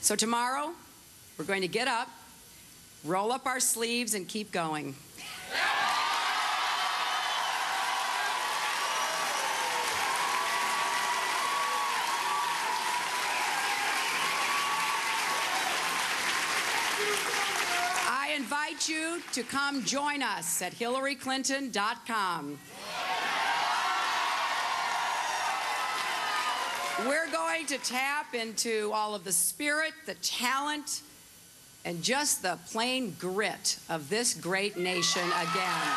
So tomorrow, we're going to get up, roll up our sleeves, and keep going. I invite you to come join us at HillaryClinton.com. We're going to tap into all of the spirit, the talent, and just the plain grit of this great nation again.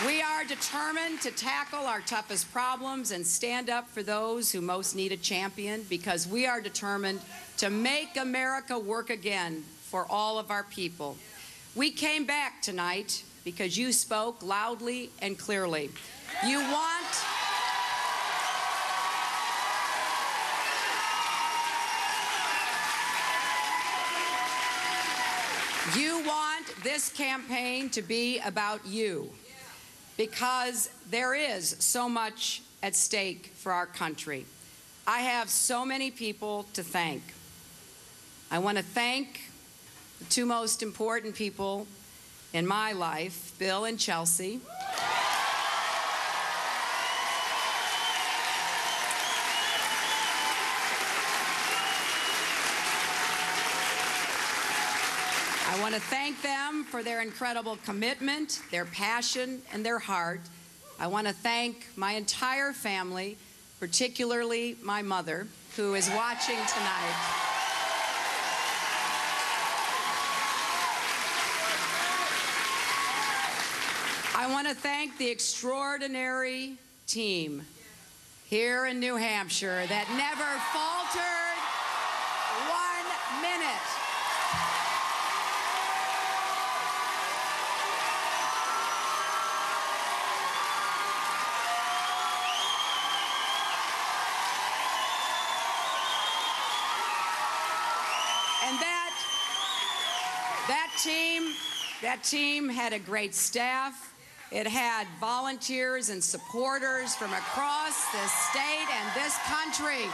We are determined to tackle our toughest problems and stand up for those who most need a champion, because we are determined to make America work again for all of our people. We came back tonight because you spoke loudly and clearly. You want this campaign to be about you, because there is so much at stake for our country. I have so many people to thank. I want to thank the two most important people in my life, Bill and Chelsea. I want to thank them for their incredible commitment, their passion, and their heart. I want to thank my entire family, particularly my mother, who is watching tonight. I want to thank the extraordinary team here in New Hampshire that never faltered 1 minute. And that team had a great staff. It had volunteers and supporters from across this state and this country.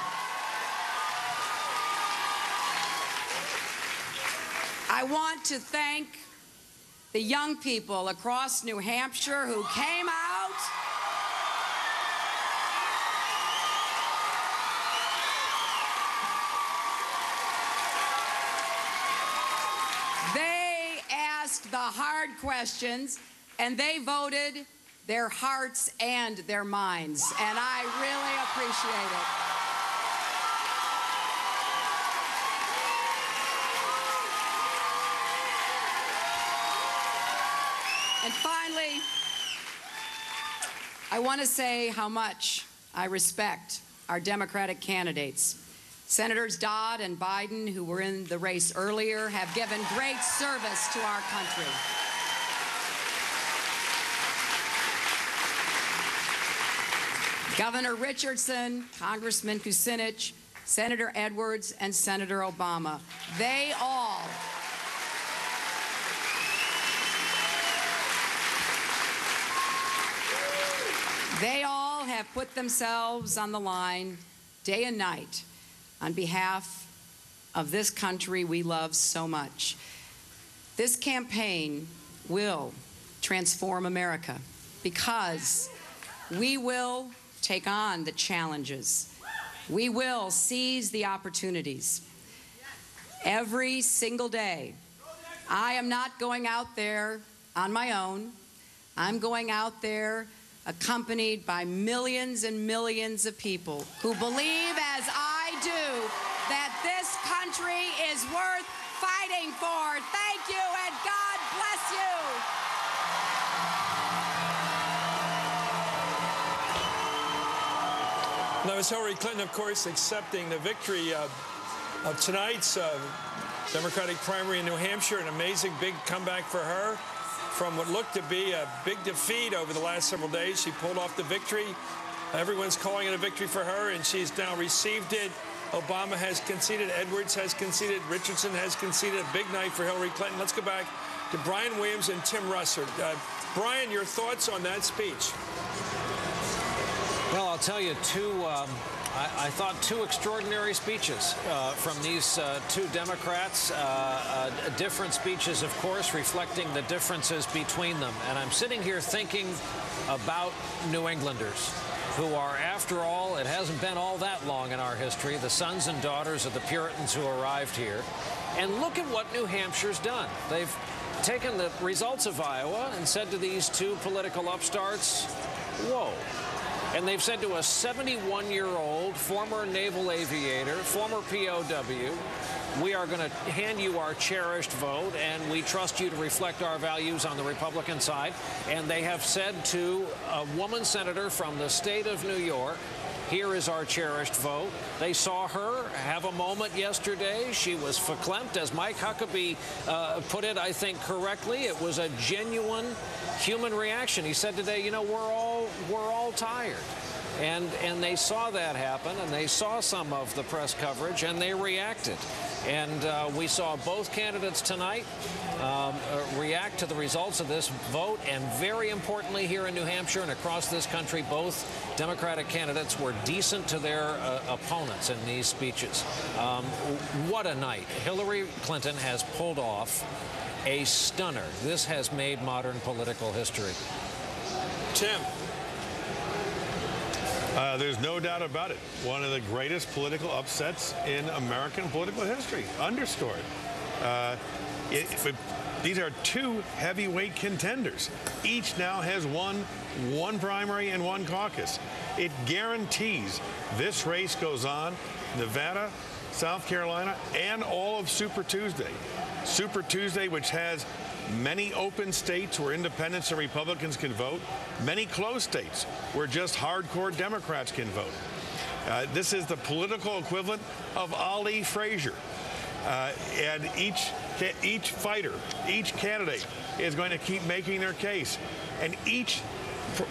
I want to thank the young people across New Hampshire who came out the hard questions, and they voted their hearts and their minds, and I really appreciate it. And finally, I want to say how much I respect our Democratic candidates. Senators Dodd and Biden, who were in the race earlier, have given great service to our country. Governor Richardson, Congressman Kucinich, Senator Edwards, and Senator Obama, they all have put themselves on the line day and night on behalf of this country we love so much. This campaign will transform America, because we will take on the challenges. We will seize the opportunities. Every single day, I am not going out there on my own. I'm going out there accompanied by millions and millions of people who believe, as I do, that this country is worth fighting for. Thank you, and God bless you. That was Hillary Clinton, of course, accepting the victory of tonight's Democratic primary in New Hampshire. An amazing big comeback for her from what looked to be a big defeat over the last several days. She pulled off the victory. Everyone's calling it a victory for her, and she's now received it. Obama has conceded. Edwards has conceded. Richardson has conceded. A big night for Hillary Clinton. Let's go back to Brian Williams and Tim Russert. Brian, your thoughts on that speech? tell you, I thought two extraordinary speeches from these two Democrats. Different speeches, of course, reflecting the differences between them. And I'm sitting here thinking about New Englanders, who are, after all, it hasn't been all that long in our history, the sons and daughters of the Puritans who arrived here. And look at what New Hampshire's done. They've taken the results of Iowa and said to these two political upstarts, whoa. And they've said to a 71-year-old former naval aviator, former POW, we are going to hand you our cherished vote, and we trust you to reflect our values on the Republican side. And they have said to a woman senator from the state of New York, here is our cherished vote. They saw her have a moment yesterday. She was verklempt, as Mike Huckabee put it, I think, correctly. It was a genuine human reaction. He said today, you know, we're all tired. And they saw that happen, and they saw some of the press coverage, and they reacted. And we saw both candidates tonight react to the results of this vote. And very importantly, here in New Hampshire and across this country, both Democratic candidates were decent to their opponents in these speeches. What a night. Hillary Clinton has pulled off a stunner. This has made modern political history. Tim. There's no doubt about it. One of the greatest political upsets in American political history. Underscored. These are two heavyweight contenders. Each now has one primary and one caucus. It guarantees this race goes on. Nevada, South Carolina, and all of Super Tuesday. Super Tuesday, which has many open states where independents and Republicans can vote, many closed states where just hardcore Democrats can vote. This is the political equivalent of Ali Frazier. And each fighter, each candidate is going to keep making their case. And each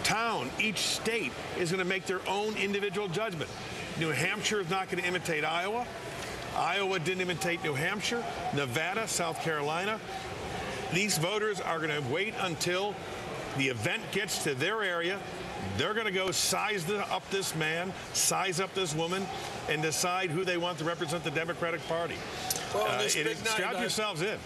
town, each state is going to make their own individual judgment. New Hampshire is not going to imitate Iowa. Iowa didn't imitate New Hampshire. Nevada, South Carolina. These voters are going to wait until the event gets to their area. They're going to go size up this man, size up this woman, and decide who they want to represent the Democratic Party. Well, this big night, strap yourselves in.